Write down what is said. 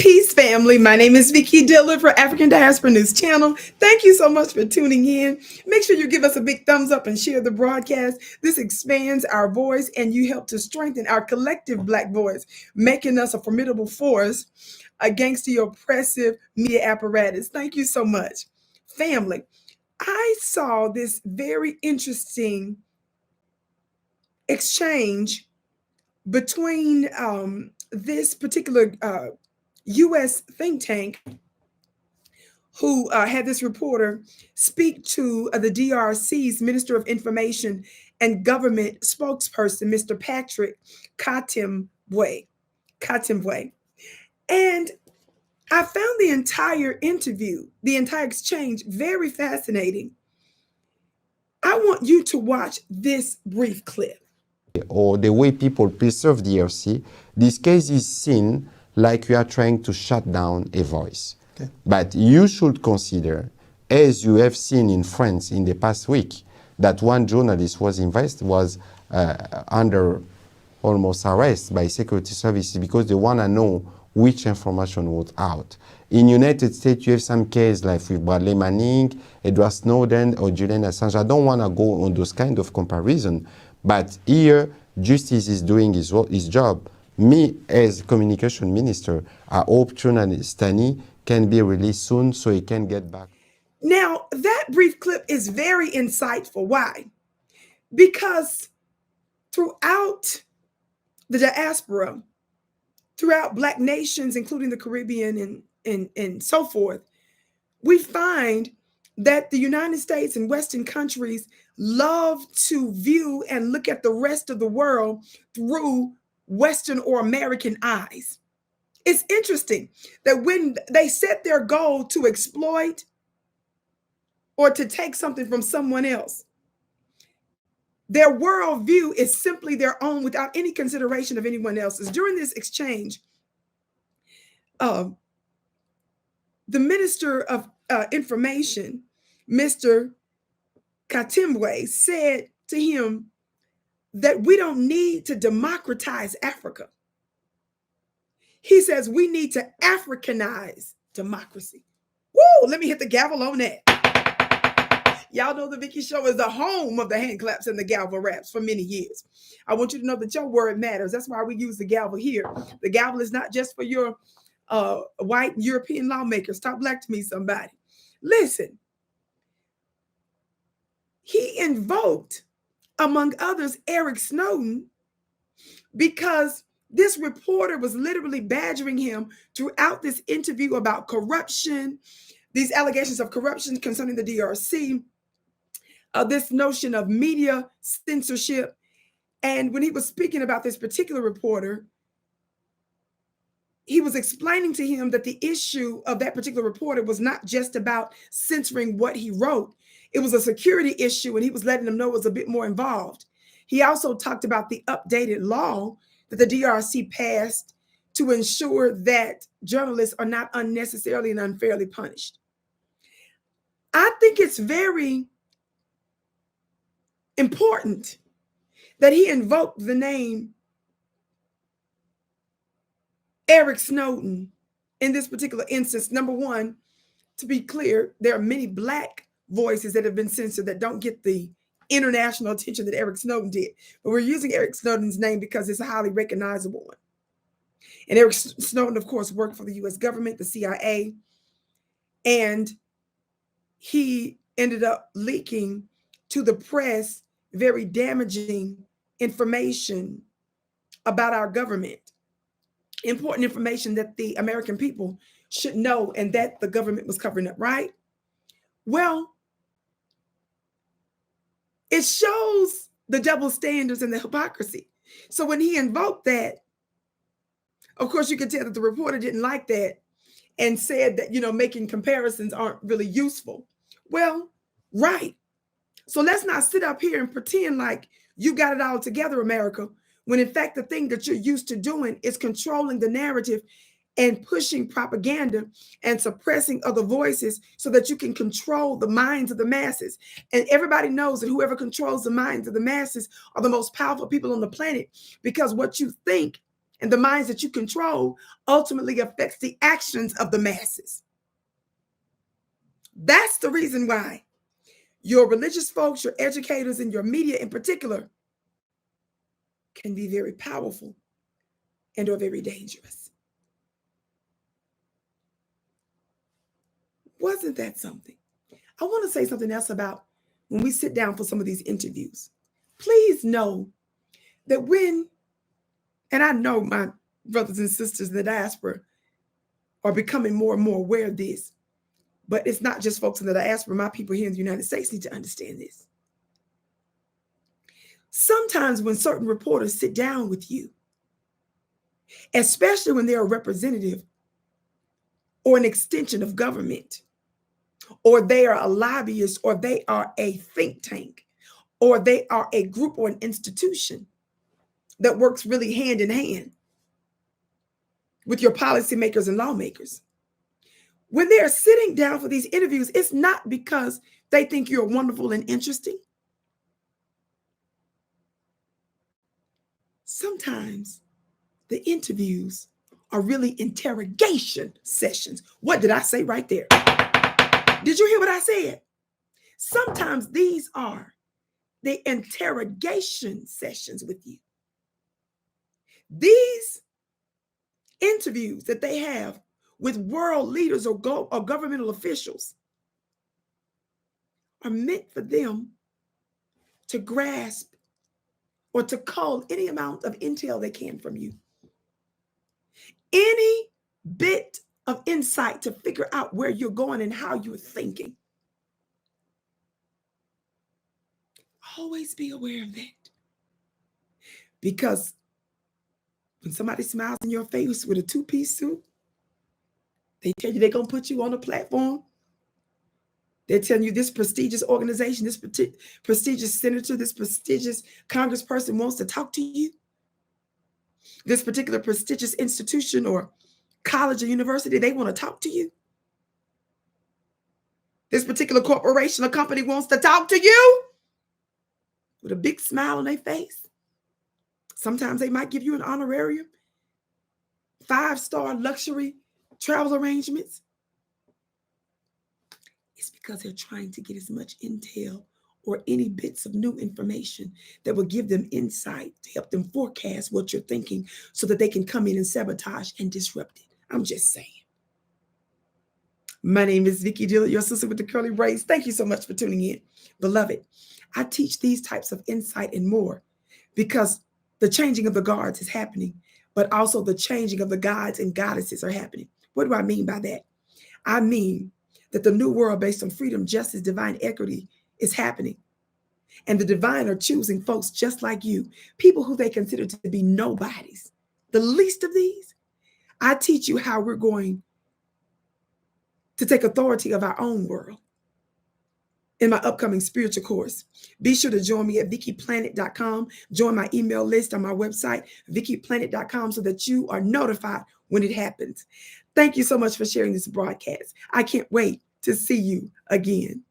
Peace, family. My name is Vicki Dillard for African Diaspora News Channel. Thank you so much for tuning in. Make sure you give us a big thumbs up and share the broadcast. This expands our voice and you help to strengthen our collective Black voice, making us a formidable force against the oppressive media apparatus. Thank you so much. Family, I saw this very interesting exchange between this particular U.S. think tank who had this reporter speak to the DRC's Minister of Information and Government spokesperson, Mr. Patrick Katimwe. And I found the entire interview, the entire exchange, very fascinating. I want you to watch this brief clip. Or the way people perceive DRC, this case is seen like you are trying to shut down a voice. Okay. But you should consider, as you have seen in France in the past week, that one journalist was under almost arrest by security services because they want to know which information was out. In United States, you have some cases like with Bradley Manning, Edward Snowden, or Julian Assange. I don't want to go on those kind of comparison, but here, justice is doing his job. Me, as communication minister, I hope journalist Tani can be released soon so he can get back. Now, that brief clip is very insightful. Why? Because throughout the diaspora, throughout Black nations, including the Caribbean and so forth, we find that the United States and Western countries love to view and look at the rest of the world through Western or American eyes. It's interesting that when they set their goal to exploit or to take something from someone else, their worldview is simply their own without any consideration of anyone else's. During this exchange, the Minister of Information, Mr. Katimwe, said to him that we don't need to democratize Africa. He says we need to Africanize democracy. Woo, let me hit the gavel on that. Y'all know the Vicki Show is the home of the hand claps and the gavel raps for many years. I want you to know that your word matters. That's why we use the gavel here. The gavel is not just for your white European lawmakers. Talk Black to me, somebody. Listen, he invoked, among others, Edward Snowden, because this reporter was literally badgering him throughout this interview about corruption, these allegations of corruption concerning the DRC, this notion of media censorship. And when he was speaking about this particular reporter, he was explaining to him that the issue of that particular reporter was not just about censoring what he wrote. It was a security issue, and he was letting them know it was a bit more involved. He also talked about the updated law that the DRC passed to ensure that journalists are not unnecessarily and unfairly punished. I think it's very important that he invoked the name Edward Snowden in this particular instance. Number one, to be clear, there are many Black voices that have been censored that don't get the international attention that Edward Snowden did. But we're using Edward Snowden's name because it's a highly recognizable one. And Edward Snowden, of course, worked for the U.S. government, the CIA, and he ended up leaking to the press very damaging information about our government. Important information that the American people should know and that the government was covering up, right? Well, it shows the double standards and the hypocrisy. So when he invoked that, of course, you could tell that the reporter didn't like that and said that, making comparisons aren't really useful. Well, right. So let's not sit up here and pretend like you got it all together, America, when in fact, the thing that you're used to doing is controlling the narrative and pushing propaganda and suppressing other voices so that you can control the minds of the masses. And everybody knows that whoever controls the minds of the masses are the most powerful people on the planet, because what you think and the minds that you control ultimately affects the actions of the masses. That's the reason why your religious folks, your educators, and your media in particular can be very powerful and or very dangerous. Wasn't that something? I want to say something else about when we sit down for some of these interviews. Please know that and I know my brothers and sisters in the diaspora are becoming more and more aware of this, but it's not just folks in the diaspora. My people here in the United States need to understand this. Sometimes when certain reporters sit down with you, especially when they're a representative or an extension of government, or they are a lobbyist, or they are a think tank, or they are a group or an institution that works really hand in hand with your policymakers and lawmakers. When they're sitting down for these interviews, it's not because they think you're wonderful and interesting. Sometimes the interviews are really interrogation sessions. What did I say right there? Did you hear what I said? Sometimes these are the interrogation sessions with you. These interviews that they have with world leaders or governmental officials are meant for them to grasp or to cull any amount of intel they can from you. Any bit of insight to figure out where you're going and how you're thinking. Always be aware of that. Because when somebody smiles in your face with a two-piece suit, they tell you they're going to put you on a platform. They're telling you this prestigious organization, this prestigious senator, this prestigious congressperson wants to talk to you. This particular prestigious institution or college or university, they want to talk to you. This particular corporation or company wants to talk to you with a big smile on their face. Sometimes they might give you an honorarium, 5-star luxury travel arrangements. It's because they're trying to get as much intel or any bits of new information that will give them insight to help them forecast what you're thinking so that they can come in and sabotage and disrupt it. I'm just saying. My name is Vicki Dillard, your sister with the curly braids. Thank you so much for tuning in. Beloved, I teach these types of insight and more because the changing of the guards is happening, but also the changing of the gods and goddesses are happening. What do I mean by that? I mean that the new world based on freedom, justice, divine equity is happening. And the divine are choosing folks just like you, people who they consider to be nobodies. The least of these, I teach you how we're going to take authority of our own world in my upcoming spiritual course. Be sure to join me at VickiPlanet.com. Join my email list on my website, VickiPlanet.com, so that you are notified when it happens. Thank you so much for sharing this broadcast. I can't wait to see you again.